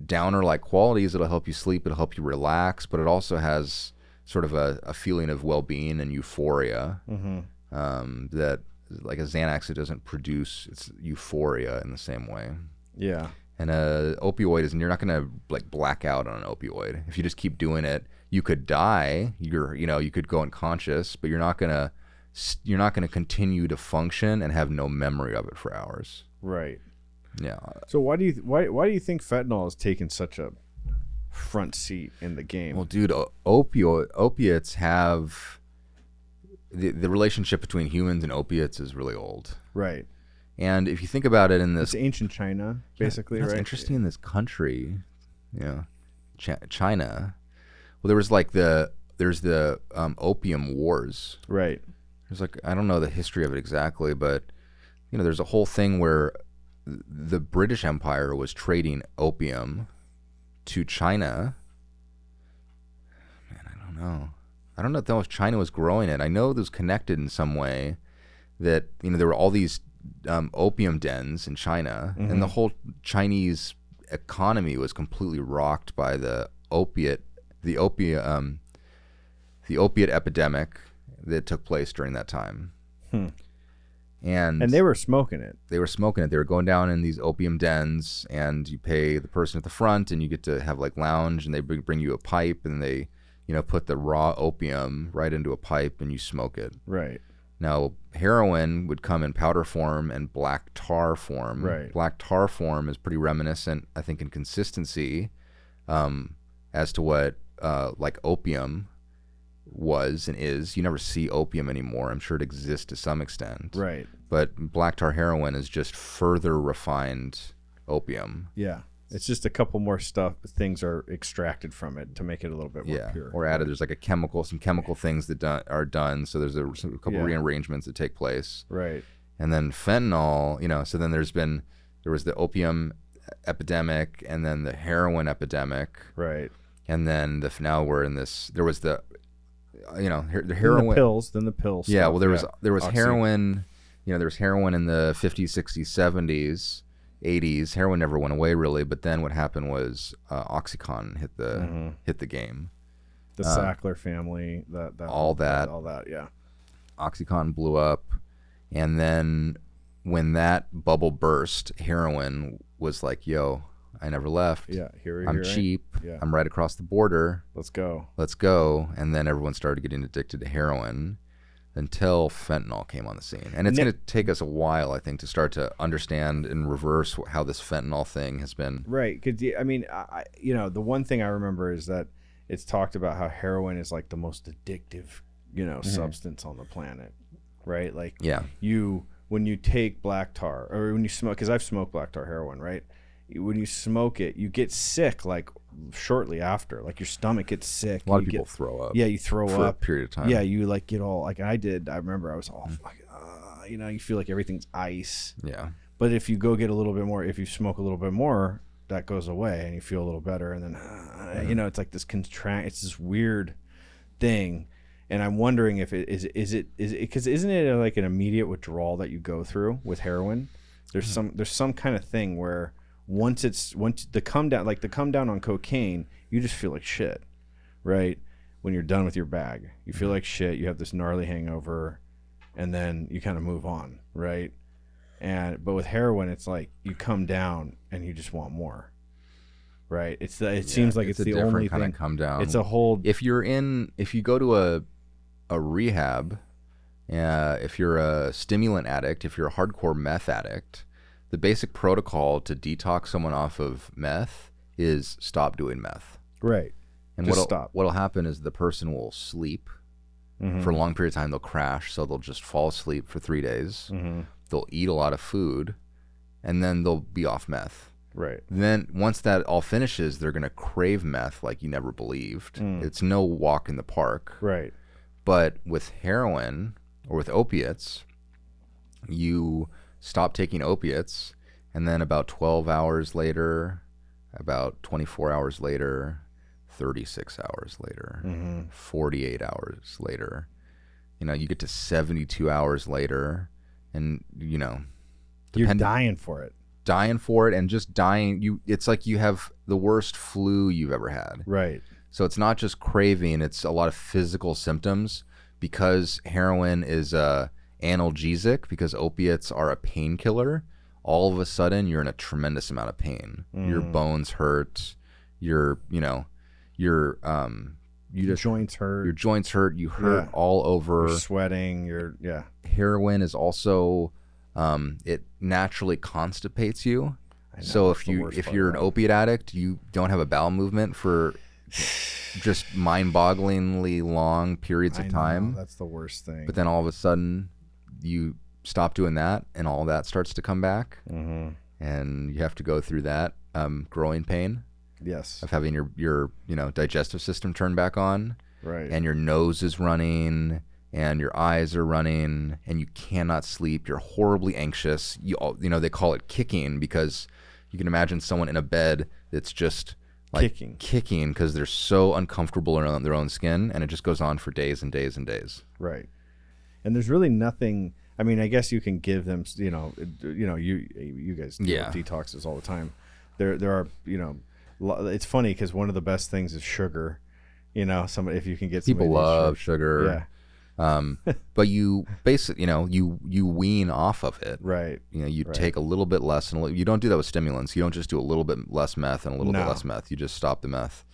downer-like qualities. It'll help you sleep, it'll help you relax, but it also has sort of a feeling of well-being and euphoria that, like a Xanax, it doesn't produce its euphoria in the same way. Yeah. And a opioid is, and you're not going to like black out on an opioid. If you just keep doing it, you could die. You could go unconscious, but you're not going to continue to function and have no memory of it for hours. Right. Yeah. So why do you think fentanyl has taken such a front seat in the game? Well, dude, opiates have the relationship between humans and opiates is really old. Right. And if you think about it in this... It's ancient China, basically, that's right? interesting in this country, China. Well, there was like there's the opium wars. Right. There's like, I don't know the history of it exactly, but there's a whole thing where the British Empire was trading opium to China. Man, I don't know. I don't know if China was growing it. I know it was connected in some way that, there were all these opium dens in China, and the whole Chinese economy was completely rocked by the opiate epidemic that took place during that time. And they were smoking it. They were smoking it. They were going down in these opium dens, and you pay the person at the front, and you get to have like lounge, and they bring you a pipe, and they, put the raw opium right into a pipe, and you smoke it. Right. Now, heroin would come in powder form and black tar form. Right. Black tar form is pretty reminiscent, I think, in consistency as to what like opium was and is. You never see opium anymore. I'm sure it exists to some extent. Right. But black tar heroin is just further refined opium. Yeah. It's just a couple more things are extracted from it to make it a little bit more pure. Or added. There's like some chemical things that are done. So there's a couple rearrangements that take place. Right. And then fentanyl, so then there was the opium epidemic, and then the heroin epidemic. Right. And then now we're in this, there was the heroin. Then the pills. Yeah, well there was Oxy. Heroin, there was heroin in the 50s, 60s, 70s, 80s. Heroin never went away really, but then what happened was Oxycontin hit the game. The Sackler family, all that, yeah. Oxycontin blew up, and then when that bubble burst, heroin was like, yo, I never left. Yeah, I'm cheap. Yeah. I'm right across the border. Let's go. And then everyone started getting addicted to heroin until fentanyl came on the scene. And it's going to take us a while, I think, to start to understand and reverse how this fentanyl thing has been. Right. Because, I mean, the one thing I remember is that it's talked about how heroin is like the most addictive, substance on the planet. Right? Like, when you take black tar, or when you smoke, because I've smoked black tar heroin, right? When you smoke it, you get sick like shortly after. Like your stomach gets sick. A lot of people throw up. Yeah, you throw for up a period of time. Yeah, you like get all like I did. I remember I was all like, you feel like everything's ice. Yeah. But if you go get a little bit more, if you smoke a little bit more, that goes away and you feel a little better. And then it's like this it's this weird thing. And I'm wondering if it is it because isn't it like an immediate withdrawal that you go through with heroin? There's some kind of thing where once the come down on cocaine, you just feel like shit, right? When you're done with your bag, you feel like shit. You have this gnarly hangover, and then you kind of move on, right? But with heroin, it's like you come down and you just want more, right? It seems like it's the only kind thing. of come down. It's a whole. If you go to a rehab, if you're a stimulant addict, if you're a hardcore meth addict, the basic protocol to detox someone off of meth is stop doing meth. Right. And what'll happen is the person will sleep for a long period of time. They'll crash, so they'll just fall asleep for 3 days. They'll eat a lot of food, and then they'll be off meth. Right. Then once that all finishes, they're going to crave meth like you never believed. It's no walk in the park. Right. But with heroin or with opiates, you stop taking opiates, and then about 12 hours later, about 24 hours later, 36 hours later, 48 hours later, you get to 72 hours later, and you're dying for it. And just dying. It's like you have the worst flu you've ever had. Right. So it's not just craving, it's a lot of physical symptoms, because heroin is analgesic, because opiates are a painkiller. All of a sudden you're in a tremendous amount of pain. Your bones hurt, your joints hurt, you hurt all over. You're sweating, Heroin is also it naturally constipates you. So if you're an opiate addict, you don't have a bowel movement for just mind-bogglingly long periods of time. That's the worst thing. But then all of a sudden, you stop doing that, and all that starts to come back, and you have to go through that growing pain. Yes. Of having your digestive system turn back on, right? And your nose is running, and your eyes are running, and you cannot sleep. You're horribly anxious. They call it kicking, because you can imagine someone in a bed that's just like kicking because they're so uncomfortable around their own skin, and it just goes on for days and days and days. Right. And there's really nothing. I mean, I guess you can give them. You guys do detoxes all the time. There are It's funny because one of the best things is sugar. If you can get people love sugar. Yeah. But you basically, you wean off of it. Right. You take a little bit less, and you don't do that with stimulants. You don't just do a little bit less meth and a little bit less meth. You just stop the meth.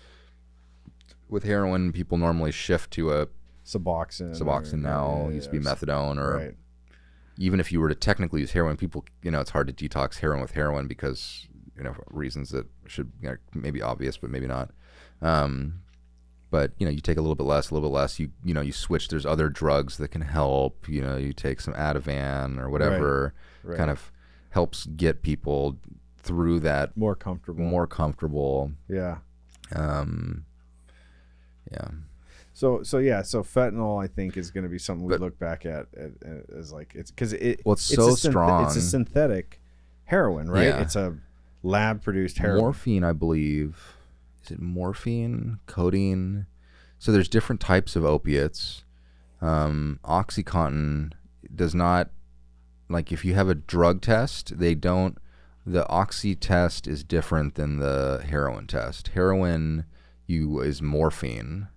With heroin, people normally shift to a Suboxone now. Used to be methadone, or even if you were to technically use heroin, people, it's hard to detox heroin with heroin because for reasons that should maybe obvious, but maybe not. But you take a little bit less. You switch. There's other drugs that can help. You take some Ativan or whatever, kind of helps get people through that more comfortable. Yeah. Yeah. So fentanyl, I think, is going to be something we look back at as like it's because it's so strong. It's a synthetic heroin, right? Yeah. It's a lab-produced heroin. Morphine, I believe. Is it morphine, codeine? So there's different types of opiates. OxyContin does not, like if you have a drug test, the oxy test is different than the heroin test. Heroin is morphine,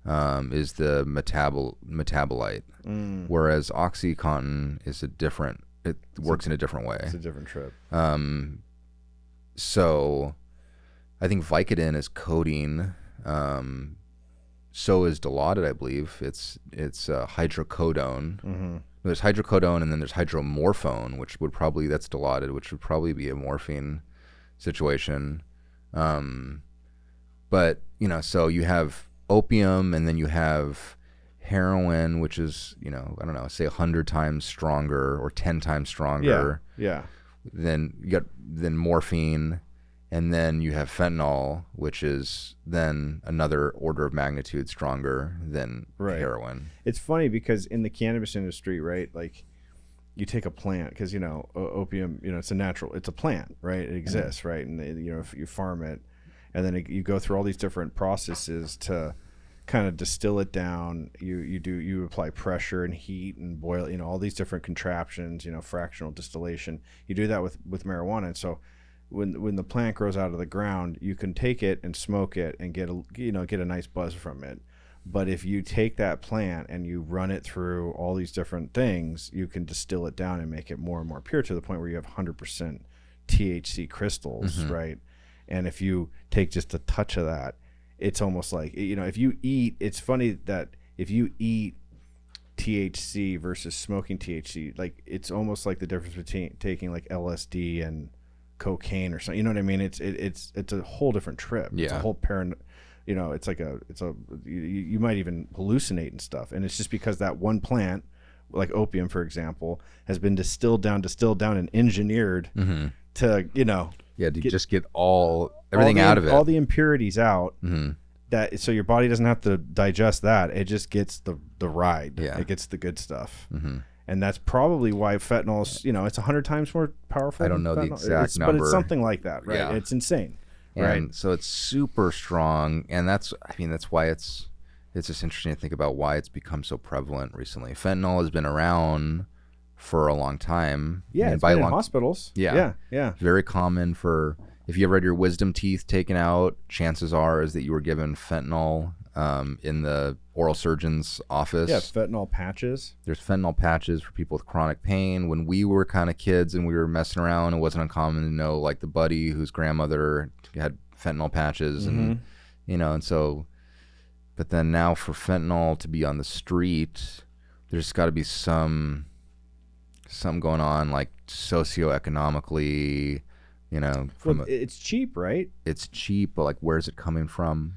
is the metabolite, whereas OxyContin is it works in a different way. It's a different trip. So I think Vicodin is codeine. So is Dilaudid, I believe. It's hydrocodone. Mm-hmm. There's hydrocodone, and then there's hydromorphone, that's Dilaudid, which would probably be a morphine situation. But so you have opium, and then you have heroin, which is I don't know, say 100 times stronger or 10 times stronger. Yeah. Then you got morphine, and then you have fentanyl, which is then another order of magnitude stronger than heroin. It's funny because in the cannabis industry, right, like you take a plant, because opium, it's a plant, right? It exists, right? And if you farm it, and then you go through all these different processes to kind of distill it down. You apply pressure and heat and boil, all these different contraptions, fractional distillation. You do that with marijuana. And so when the plant grows out of the ground, you can take it and smoke it and get a nice buzz from it. But if you take that plant and you run it through all these different things, you can distill it down and make it more and more pure to the point where you have 100% THC crystals, right? And if you take just a touch of that, it's almost like, if you eat, it's funny that if you eat THC versus smoking THC, like it's almost like the difference between taking like LSD and cocaine or something. You know what I mean? It's a whole different trip. Yeah. It's a whole it's like you might even hallucinate and stuff. And it's just because that one plant, like opium, for example, has been distilled down and engineered to, just get everything out of it, all the impurities out. That so your body doesn't have to digest that. It just gets the ride. Yeah. It gets the good stuff. And that's probably why fentanyl is, it's 100 times more powerful. I don't know the exact number, but it's something like that, right? Yeah. It's insane. And so it's super strong, and that's why it's just interesting to think about why it's become so prevalent recently. Fentanyl has been around for a long time. Yeah, it's been in hospitals. Yeah. Very common if you ever had your wisdom teeth taken out, chances are is that you were given fentanyl in the oral surgeon's office. Yeah, fentanyl patches. There's fentanyl patches for people with chronic pain. When we were kind of kids and we were messing around, it wasn't uncommon to know like the buddy whose grandmother had fentanyl patches, and and so. But then now for fentanyl to be on the street, there's got to be some going on, like socioeconomically, it's cheap, right? It's cheap, but like where's it coming from?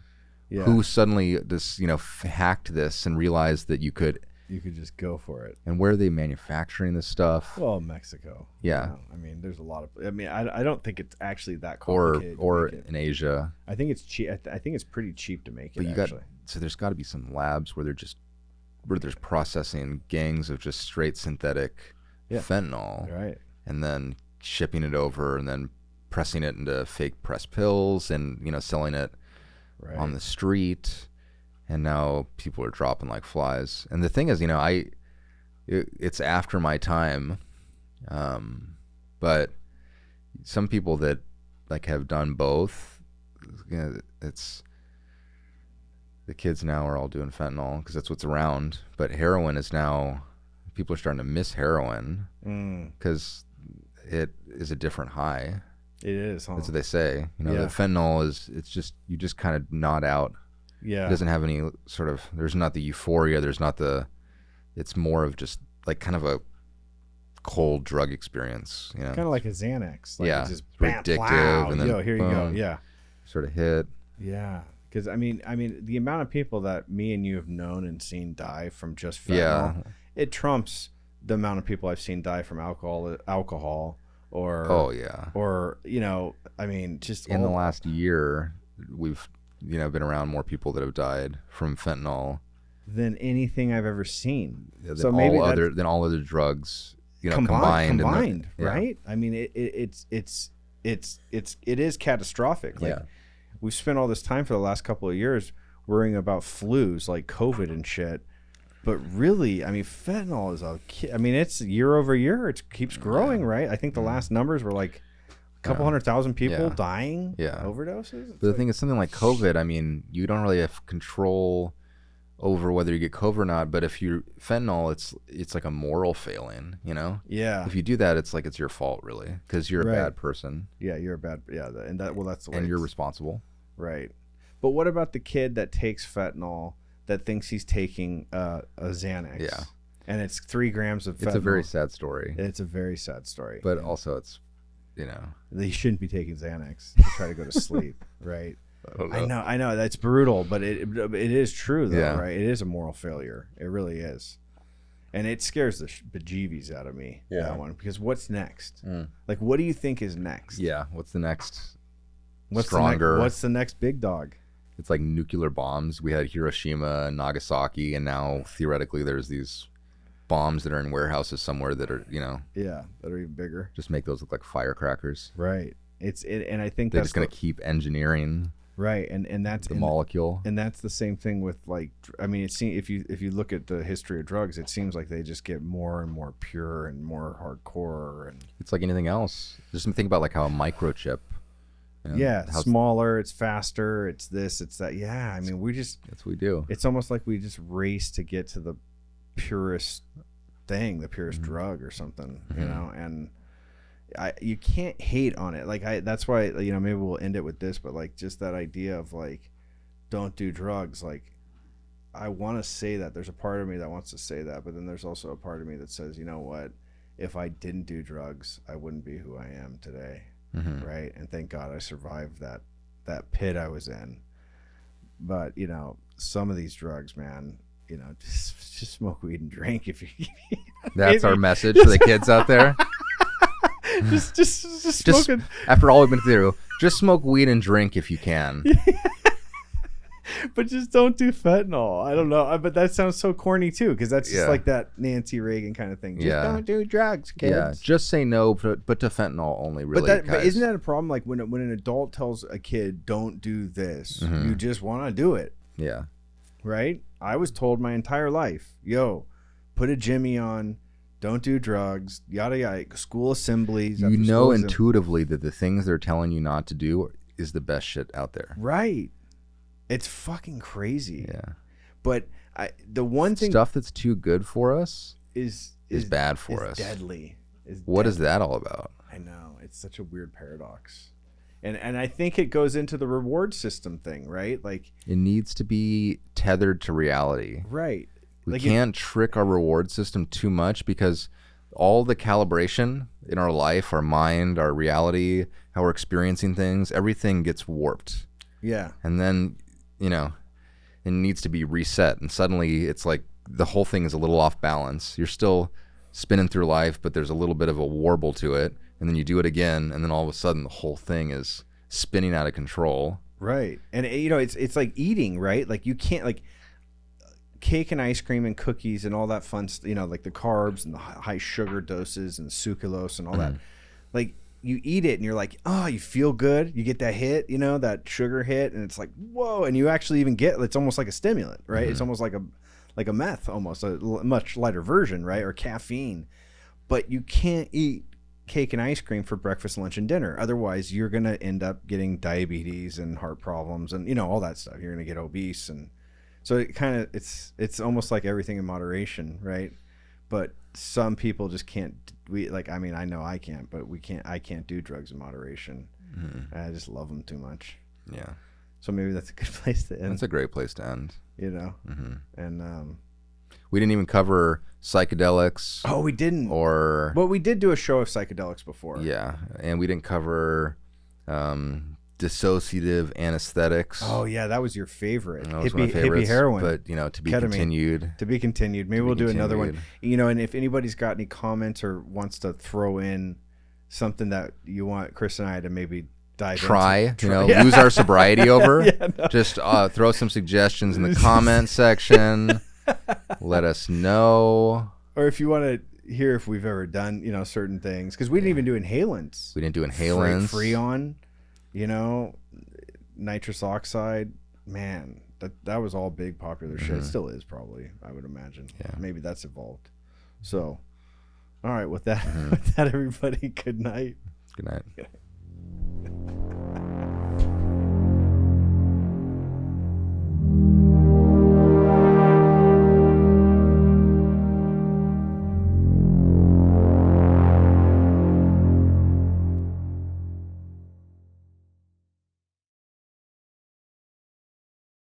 who suddenly just, hacked this and realized that you could just go for it. And where are they manufacturing this stuff? Well, Mexico. Yeah. I mean, there's a lot of. I mean, I don't think it's actually that complicated. Or in Asia. I think it's cheap. I think it's pretty cheap to make it. But so there's got to be some labs where there's processing gangs of just straight synthetic fentanyl, right? And then shipping it over, and then pressing it into fake press pills, and selling it on the street. And now people are dropping like flies. And the thing is, it's after my time, but some people that have done both, it's the kids now are all doing fentanyl because that's what's around. But heroin is now, people are starting to miss heroin because it is a different high. It is, huh? That's what they say. The fentanyl it's just, you just kind of nod out. Yeah. It doesn't have any sort of, there's not the euphoria, it's more of just kind of a cold drug experience, Kind of like a Xanax. It's just addictive, and then here you go. Yeah. Sort of hit. Yeah. Because I mean, the amount of people that me and you have known and seen die from just fentanyl, it trumps the amount of people I've seen die from alcohol or or I mean, just in the last year we've been around more people that have died from fentanyl than anything I've ever seen. So maybe all other drugs, combined, right? I mean, it is catastrophic. We've spent all this time for the last couple of years worrying about flus like COVID and shit. But really, I mean, fentanyl is it's year over year. It keeps growing, right? I think the last numbers were like a couple 100,000 people dying, overdoses. But the thing is, something like COVID, I mean, you don't really have control over whether you get COVID or not. But if you fentanyl, it's like a moral failing, Yeah. If you do that, it's like it's your fault, really, because you're a bad person. Yeah, you're a bad. Yeah, and that's the way. And you're responsible. Right. But what about the kid that takes fentanyl that thinks he's taking a Xanax? Yeah. And it's 3 grams of fentanyl. It's a very sad story. It's a very sad story. But also it's, They shouldn't be taking Xanax to try to go to sleep, right? I know. That's brutal, but it is true, though, right? It is a moral failure. It really is. And it scares the bejeebies out of me, that one. Because what's next? Like, what do you think is next? Yeah, what's the next stronger? What's the next big dog? It's like nuclear bombs. We had Hiroshima and Nagasaki, and now theoretically there's these bombs that are in warehouses somewhere that are, that are even bigger. Just make those look like firecrackers. Right. And I think they're just going to keep engineering. Right, and that's the molecule. And that's the same thing with if you look at the history of drugs, it seems like they just get more and more pure and more hardcore. And it's like anything else. Just think about how a microchip. Smaller, it's faster, it's this, it's that. Yeah, I mean, that's what we do. It's almost like we just race to get to the purest thing, the purest drug or something, and you can't hate on it. That's why, maybe we'll end it with this, but just that idea of don't do drugs. I want to say that there's a part of me that wants to say that, but then there's also a part of me that says, you know what, if I didn't do drugs, I wouldn't be who I am today. Right. And thank God I survived that pit I was in. But some of these drugs, man, just smoke weed and drink if you that's our message for the kids out there. just smoking. After all we've been through, just smoke weed and drink if you can. But just don't do fentanyl. I don't know, but that sounds so corny too, because that's just like that Nancy Reagan kind of thing. Just don't do drugs, kids. Yeah, just say no, but to fentanyl only. Really, but isn't that a problem? Like when an adult tells a kid, "Don't do this," you just want to do it. Yeah. Right. I was told my entire life, "Yo, put a Jimmy on. Don't do drugs. Yada yada. School assemblies." You know intuitively that the things they're telling you not to do is the best shit out there. Right. It's fucking crazy. Yeah. But the one thing, stuff that's too good for us is bad for us. Deadly. What is that all about? I know. It's such a weird paradox. And I think it goes into the reward system thing, right? It needs to be tethered to reality. Right. We can't trick our reward system too much, because all the calibration in our life, our mind, our reality, how we're experiencing things, everything gets warped. Yeah. And then, and it needs to be reset. And suddenly it's like the whole thing is a little off balance. You're still spinning through life, but there's a little bit of a warble to it. And then you do it again, and then all of a sudden the whole thing is spinning out of control. Right. And it's like eating, right? Like you can't, like cake and ice cream and cookies and all that fun, like the carbs and the high sugar doses and sucralose and all that. Like you eat it and you're like, oh, you feel good. You get that hit, that sugar hit, and it's like, whoa. And you actually even it's almost like a stimulant, right? It's almost like a meth, almost a much lighter version, right? Or caffeine. But you can't eat cake and ice cream for breakfast, lunch, and dinner. Otherwise, you're going to end up getting diabetes and heart problems and, all that stuff. You're going to get obese. And so it's almost like everything in moderation, right? But some people just can't. I know I can't, but I can't do drugs in moderation. I just love them too much. Yeah. So maybe that's a good place to end. That's a great place to end. And we didn't even cover psychedelics. Oh, we didn't. Well, we did do a show of psychedelics before. Yeah, and we didn't cover dissociative anesthetics. Oh yeah, that was your favorite. That was one of my favorites, hippie heroin. But to be Ketamine. continued. To be continued. Maybe we'll do another one. And if anybody's got any comments or wants to throw in something that you want Chris and I to maybe try, lose our sobriety over. Just throw some suggestions in the comment section. Let us know. Or if you want to hear if we've ever done, certain things, because we didn't even do inhalants. We didn't do inhalants. Freon, nitrous oxide. Man, that was all big popular shit. It still is, probably, I would imagine. Yeah. Maybe that's evolved. So, all right, with that, everybody, good night. Good night.